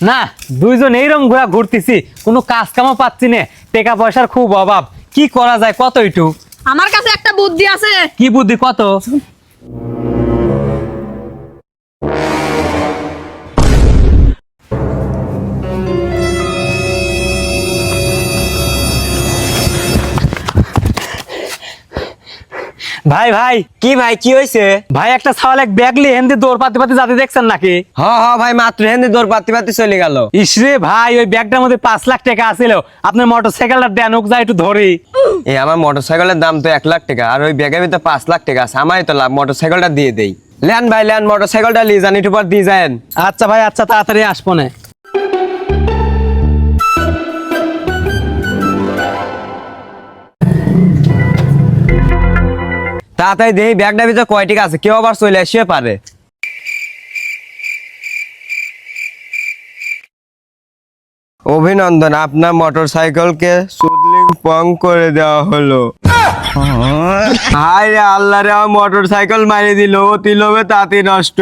না, দুইজন এইরকম ঘোরা ঘুরতেছি, কোনো কাজ কামও পাচ্ছি না, টাকা পয়সার খুব অভাব। কি করা যায় কত একটু? আমার কাছে একটা বুদ্ধি আছে। কি বুদ্ধি কত? ভাই ভাই কি ভাই কি হয়েছে? ভাই, একটা ছাওয়াল এক ব্যাগ লিয়ে হেন্দি দৌড় পাতি পাতি যাতে দেখছেন নাকি? ভাই মাত্র হেন্দে দৌড় পাতি পাতি চলে গেল। ইসরে ভাই, ওই ব্যাগটার মধ্যে 5 লাখ টাকা আছিল। আপনার মোটর সাইকেলটা দেন, ওকে যা একটু ধরি। আমার মোটরসাইকেলের দাম তো 1 লাখ টাকা, আর ওই ব্যাগের ভিতরে 5 লাখ টাকা আছে। আমারই তো লাভ, মোটরসাইকেলটা দিয়ে দেই। লেন ভাই লেন, মোটরসাইকেলটা নিয়ে যান, একটু পর দিয়ে যান। আচ্ছা ভাই, আচ্ছা, তাড়াতাড়ি আসবো না। তাড়াতাড়ি দেখি ব্যাগটার ভিতরে কয় টাকা আছে, কেউ আবার চলে আসতে পারে। অভিনন্দন, আপনার মোটরসাইকেলকে সুদলিং পং করে দেওয়া হলো। হায় রে আল্লাহ রে, আমার মোটরসাইকেল মারিয়ে দিল, অতি লোভে তাঁতি নষ্ট।